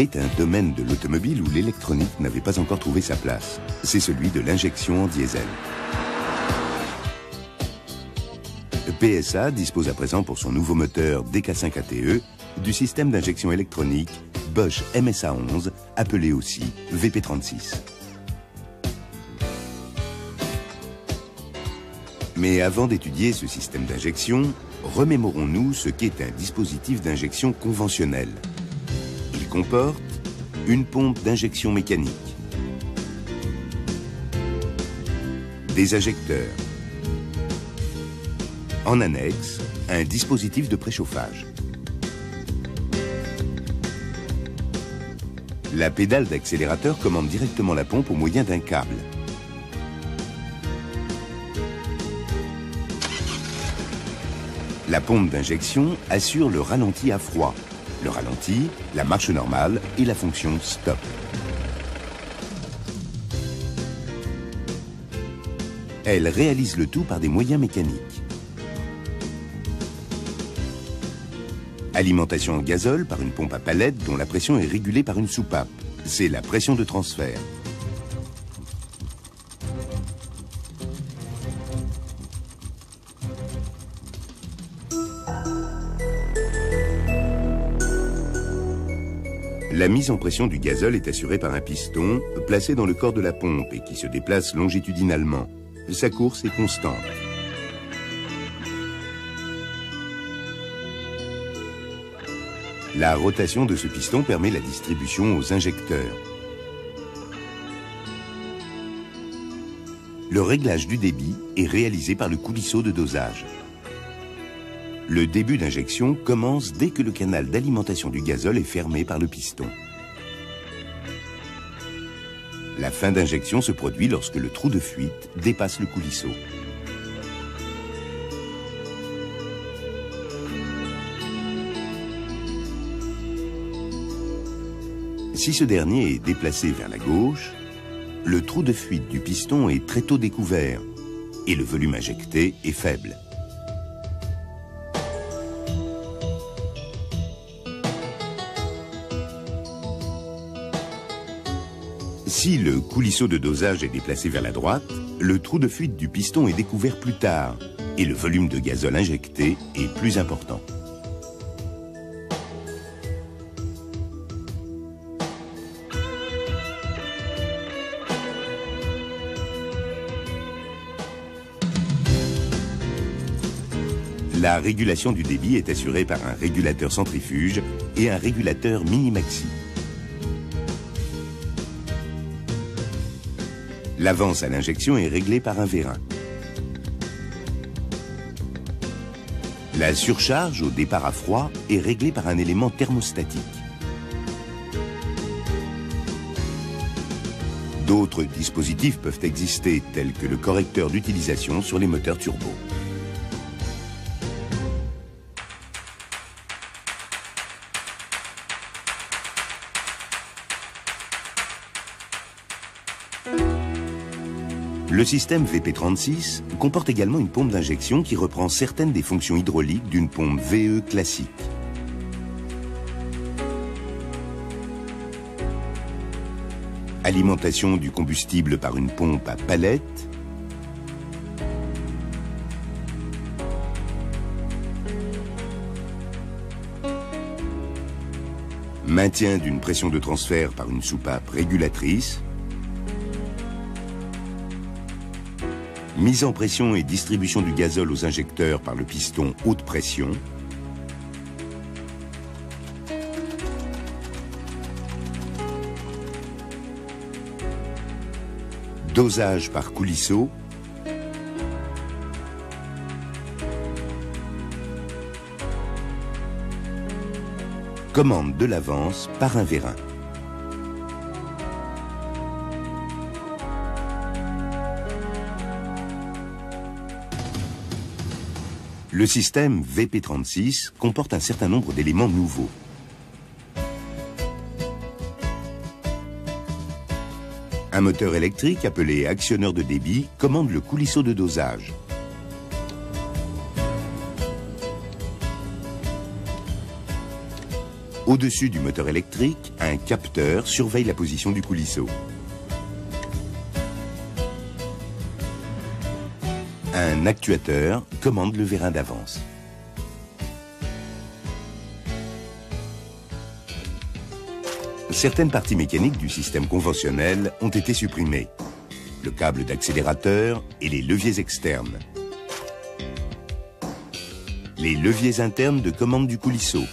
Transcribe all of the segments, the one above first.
Il est un domaine de l'automobile où l'électronique n'avait pas encore trouvé sa place. C'est celui de l'injection en diesel. PSA dispose à présent pour son nouveau moteur DK5 ATE du système d'injection électronique Bosch MSA11, appelé aussi VP36. Mais avant d'étudier ce système d'injection, remémorons-nous ce qu'est un dispositif d'injection conventionnel. Il comporte une pompe d'injection mécanique, des injecteurs, en annexe, un dispositif de préchauffage. La pédale d'accélérateur commande directement la pompe au moyen d'un câble. La pompe d'injection assure le ralenti à froid, le ralenti, la marche normale et la fonction stop. Elle réalise le tout par des moyens mécaniques. Alimentation en gazole par une pompe à palette dont la pression est régulée par une soupape. C'est la pression de transfert. La mise en pression du gazole est assurée par un piston placé dans le corps de la pompe et qui se déplace longitudinalement. Sa course est constante. La rotation de ce piston permet la distribution aux injecteurs. Le réglage du débit est réalisé par le coulisseau de dosage. Le début d'injection commence dès que le canal d'alimentation du gazole est fermé par le piston. La fin d'injection se produit lorsque le trou de fuite dépasse le coulisseau. Si ce dernier est déplacé vers la gauche, le trou de fuite du piston est très tôt découvert et le volume injecté est faible. Si le coulisseau de dosage est déplacé vers la droite, le trou de fuite du piston est découvert plus tard et le volume de gazole injecté est plus important. La régulation du débit est assurée par un régulateur centrifuge et un régulateur mini-maxi. L'avance à l'injection est réglée par un vérin. La surcharge au départ à froid est réglée par un élément thermostatique. D'autres dispositifs peuvent exister, tels que le correcteur d'utilisation sur les moteurs turbo. Le système VP36 comporte également une pompe d'injection qui reprend certaines des fonctions hydrauliques d'une pompe VE classique. Alimentation du combustible par une pompe à palette. Maintien d'une pression de transfert par une soupape régulatrice. Mise en pression et distribution du gazole aux injecteurs par le piston haute pression. Dosage par coulisseau. Commande de l'avance par un vérin. Le système VP36 comporte un certain nombre d'éléments nouveaux. Un moteur électrique appelé actionneur de débit commande le coulisseau de dosage. Au-dessus du moteur électrique, un capteur surveille la position du coulisseau. Un actuateur commande le vérin d'avance. Certaines parties mécaniques du système conventionnel ont été supprimées. Le câble d'accélérateur et les leviers externes. Les leviers internes de commande du coulisseau.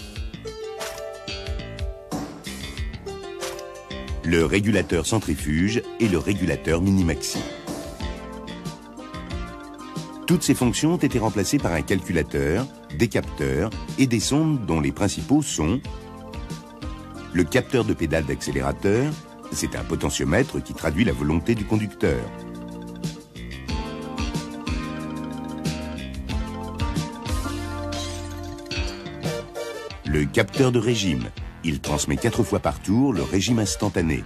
Le régulateur centrifuge et le régulateur mini-maxi. Toutes ces fonctions ont été remplacées par un calculateur, des capteurs et des sondes dont les principaux sont le capteur de pédale d'accélérateur, c'est un potentiomètre qui traduit la volonté du conducteur. Le capteur de régime, il transmet 4 fois par tour le régime instantané.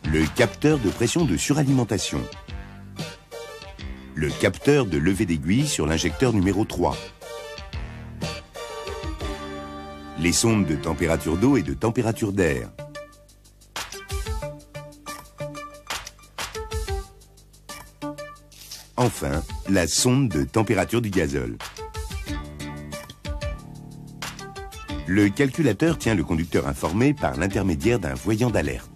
Le capteur de pression de suralimentation. Le capteur de levée d'aiguille sur l'injecteur numéro 3. Les sondes de température d'eau et de température d'air. Enfin, la sonde de température du gazole. Le calculateur tient le conducteur informé par l'intermédiaire d'un voyant d'alerte.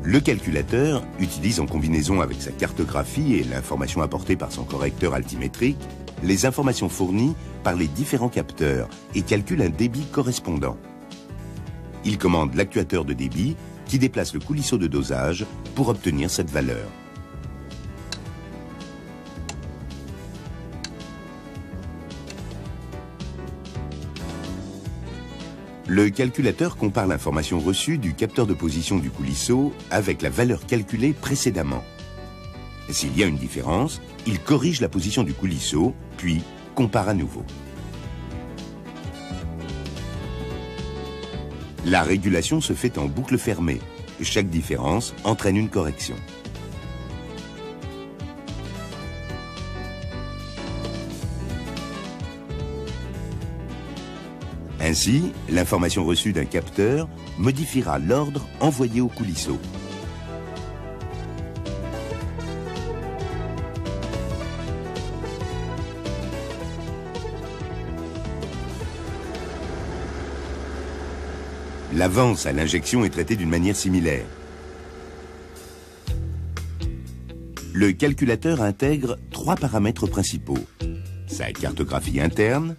Le calculateur utilise en combinaison avec sa cartographie et l'information apportée par son correcteur altimétrique les informations fournies par les différents capteurs et calcule un débit correspondant. Il commande l'actuateur de débit qui déplace le coulisseau de dosage pour obtenir cette valeur. Le calculateur compare l'information reçue du capteur de position du coulisseau avec la valeur calculée précédemment. S'il y a une différence, il corrige la position du coulisseau, puis compare à nouveau. La régulation se fait en boucle fermée. Chaque différence entraîne une correction. Ainsi, l'information reçue d'un capteur modifiera l'ordre envoyé au coulisseau. L'avance à l'injection est traitée d'une manière similaire. Le calculateur intègre 3 paramètres principaux: sa cartographie interne,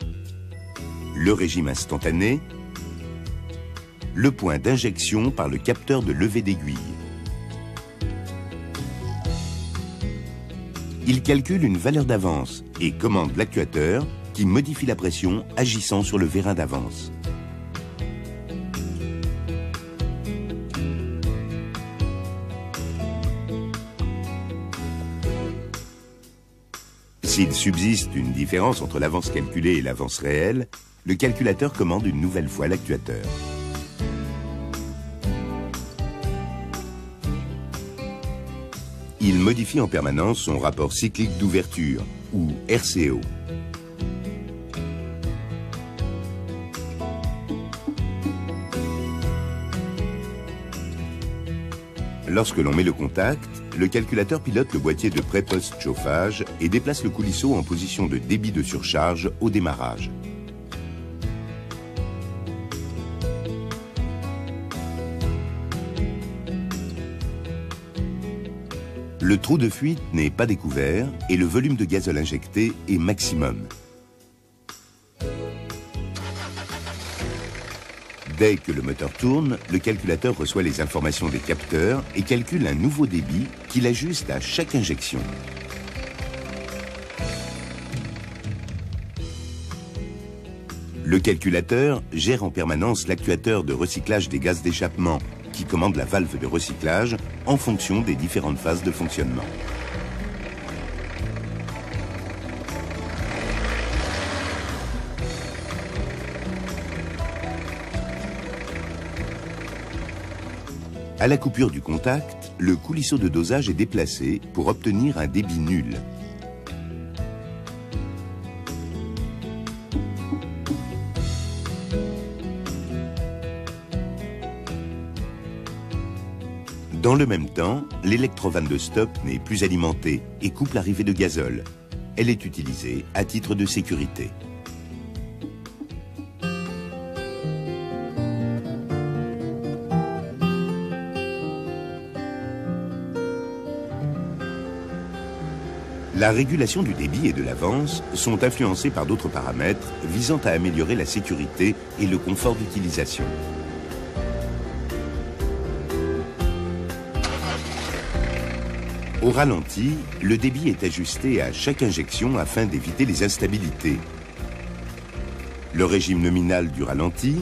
le régime instantané, le point d'injection par le capteur de levée d'aiguille. Il calcule une valeur d'avance et commande l'actuateur qui modifie la pression agissant sur le vérin d'avance. S'il subsiste une différence entre l'avance calculée et l'avance réelle, le calculateur commande une nouvelle fois l'actuateur. Il modifie en permanence son rapport cyclique d'ouverture, ou RCO. Lorsque l'on met le contact, le calculateur pilote le boîtier de pré-post chauffage et déplace le coulisseau en position de débit de surcharge au démarrage. Le trou de fuite n'est pas découvert et le volume de gazole injecté est maximum. Dès que le moteur tourne, le calculateur reçoit les informations des capteurs et calcule un nouveau débit qu'il ajuste à chaque injection. Le calculateur gère en permanence l'actuateur de recyclage des gaz d'échappement qui commande la valve de recyclage en fonction des différentes phases de fonctionnement. À la coupure du contact, le coulisseau de dosage est déplacé pour obtenir un débit nul. Dans le même temps, l'électrovanne de stop n'est plus alimentée et coupe l'arrivée de gazole. Elle est utilisée à titre de sécurité. La régulation du débit et de l'avance sont influencées par d'autres paramètres visant à améliorer la sécurité et le confort d'utilisation. Au ralenti, le débit est ajusté à chaque injection afin d'éviter les instabilités. Le régime nominal du ralenti,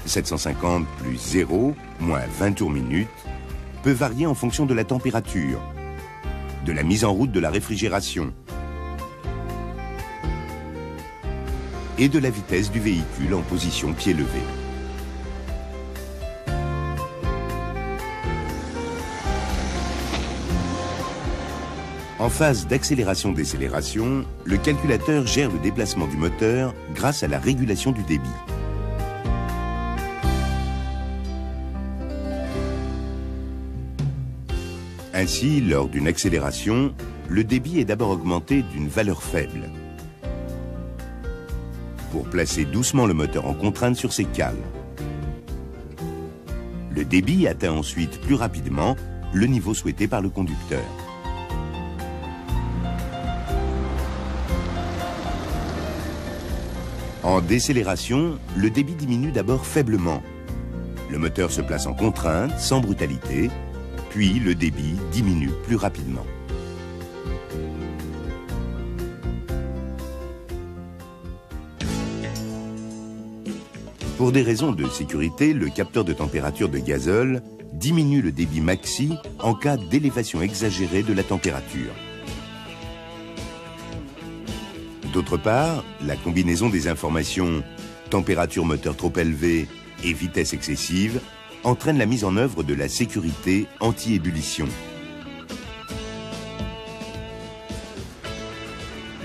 750 plus 0, moins 20 tours minute, peut varier en fonction de la température, de la mise en route de la réfrigération et de la vitesse du véhicule en position pied levé. En phase d'accélération-décélération, le calculateur gère le déplacement du moteur grâce à la régulation du débit. Ainsi, lors d'une accélération, le débit est d'abord augmenté d'une valeur faible pour placer doucement le moteur en contrainte sur ses cales. Le débit atteint ensuite plus rapidement le niveau souhaité par le conducteur. En décélération, le débit diminue d'abord faiblement. Le moteur se place en contrainte, sans brutalité, puis le débit diminue plus rapidement. Pour des raisons de sécurité, le capteur de température de gazole diminue le débit maxi en cas d'élévation exagérée de la température. D'autre part, la combinaison des informations température moteur trop élevée et vitesse excessive entraîne la mise en œuvre de la sécurité anti-ébullition.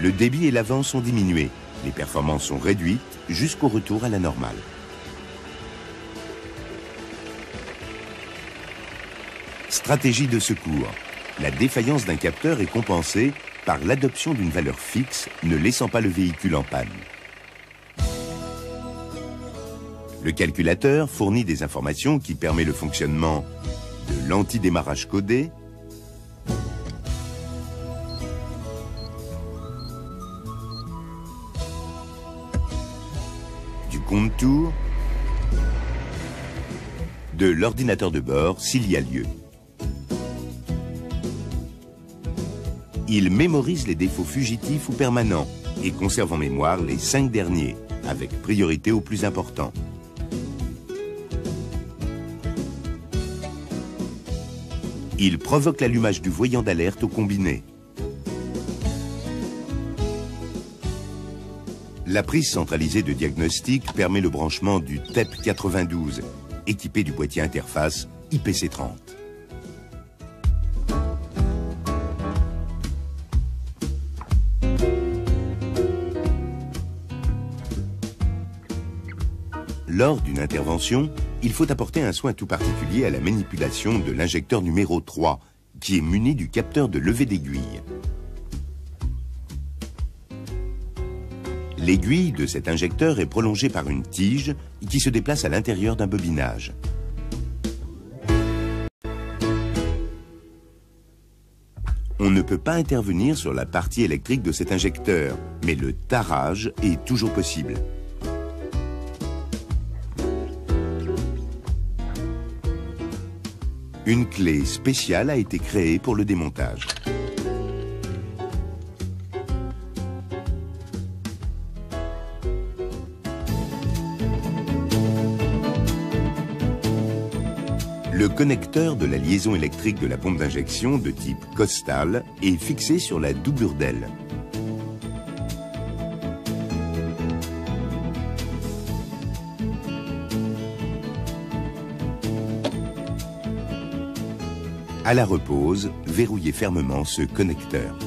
Le débit et l'avance sont diminués, les performances sont réduites jusqu'au retour à la normale. Stratégie de secours. La défaillance d'un capteur est compensée par l'adoption d'une valeur fixe ne laissant pas le véhicule en panne. Le calculateur fournit des informations qui permettent le fonctionnement de l'antidémarrage codé, du compte-tour, de l'ordinateur de bord s'il y a lieu. Il mémorise les défauts fugitifs ou permanents et conserve en mémoire les 5 derniers, avec priorité aux plus importants. Il provoque l'allumage du voyant d'alerte au combiné. La prise centralisée de diagnostic permet le branchement du TEP92, équipé du boîtier interface IPC30. Lors d'une intervention, il faut apporter un soin tout particulier à la manipulation de l'injecteur numéro 3, qui est muni du capteur de levée d'aiguille. L'aiguille de cet injecteur est prolongée par une tige qui se déplace à l'intérieur d'un bobinage. On ne peut pas intervenir sur la partie électrique de cet injecteur, mais le tarage est toujours possible. Une clé spéciale a été créée pour le démontage. Le connecteur de la liaison électrique de la pompe d'injection de type Costal est fixé sur la doublure d'aile. À la repose, verrouillez fermement ce connecteur.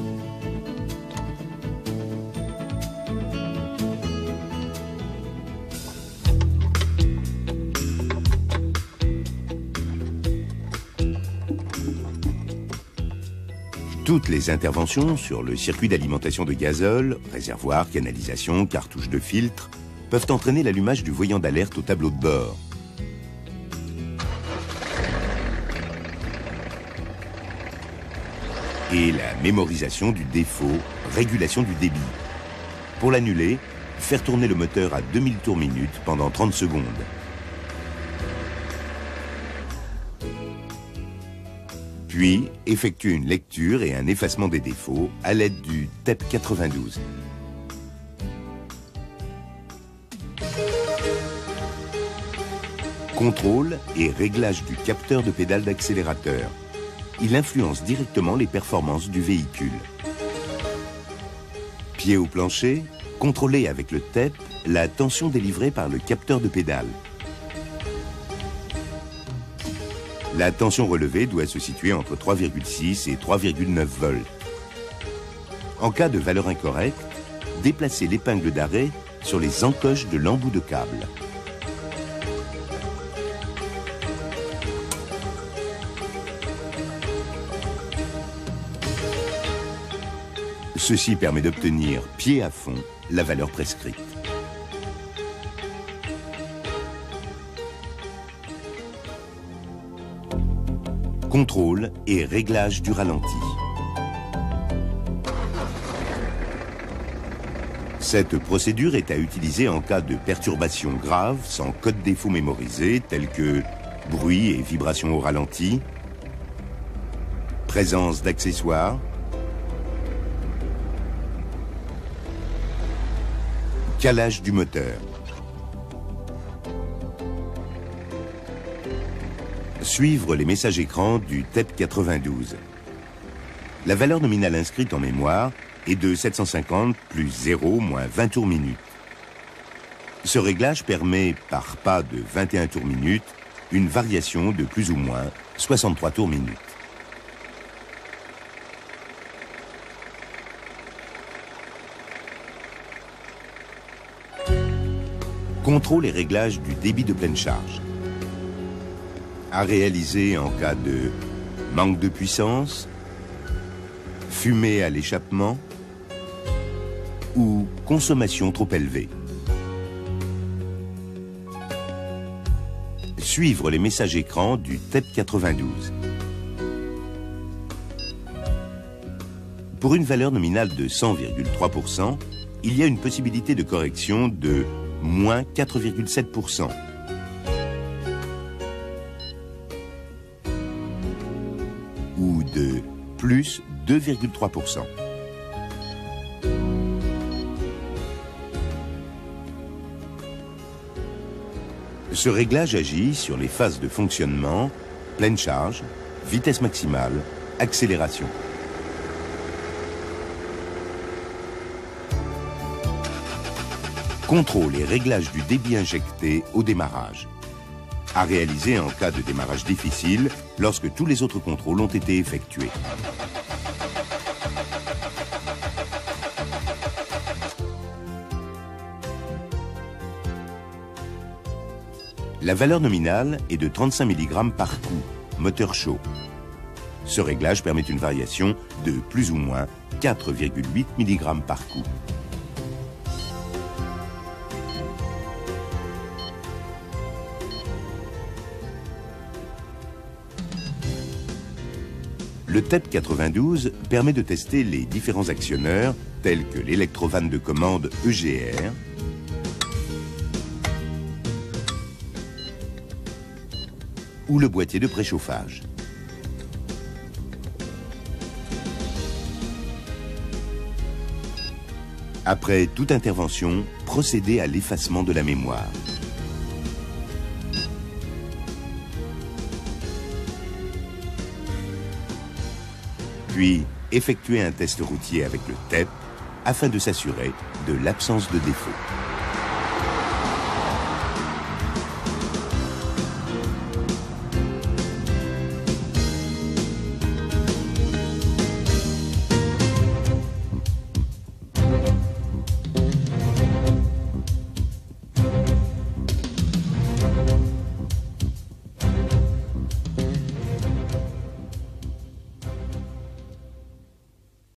Toutes les interventions sur le circuit d'alimentation de gazole, réservoir, canalisation, cartouche de filtre, peuvent entraîner l'allumage du voyant d'alerte au tableau de bord. Et la mémorisation du défaut, régulation du débit. Pour l'annuler, faire tourner le moteur à 2000 tours minute pendant 30 secondes. Puis, effectuer une lecture et un effacement des défauts à l'aide du TEP 92. Contrôle et réglage du capteur de pédale d'accélérateur. Il influence directement les performances du véhicule. Pied au plancher, contrôlez avec le TEP la tension délivrée par le capteur de pédale. La tension relevée doit se situer entre 3,6 et 3,9 volts. En cas de valeur incorrecte, déplacez l'épingle d'arrêt sur les encoches de l'embout de câble. Ceci permet d'obtenir, pied à fond, la valeur prescrite. Contrôle et réglage du ralenti. Cette procédure est à utiliser en cas de perturbation grave sans code défaut mémorisé tels que bruit et vibration au ralenti, présence d'accessoires, calage du moteur. Suivre les messages écrans du TEP 92. La valeur nominale inscrite en mémoire est de 750 plus 0 moins 20 tours minute. Ce réglage permet, par pas de 21 tours minute, une variation de plus ou moins 63 tours minute. Contrôle et réglage du débit de pleine charge. À réaliser en cas de manque de puissance, fumée à l'échappement ou consommation trop élevée. Suivre les messages écrans du TEP 92. Pour une valeur nominale de 100,3%, il y a une possibilité de correction de moins 4,7%. Ou de plus 2,3%. Ce réglage agit sur les phases de fonctionnement, pleine charge, vitesse maximale, accélération. Contrôle et réglage du débit injecté au démarrage. À réaliser en cas de démarrage difficile, lorsque tous les autres contrôles ont été effectués. La valeur nominale est de 35 mg par coup, moteur chaud. Ce réglage permet une variation de plus ou moins 4,8 mg par coup. Le TEP 92 permet de tester les différents actionneurs tels que l'électrovanne de commande EGR, ou le boîtier de préchauffage. Après toute intervention, procédez à l'effacement de la mémoire. Puis, effectuez un test routier avec le TEP afin de s'assurer de l'absence de défaut.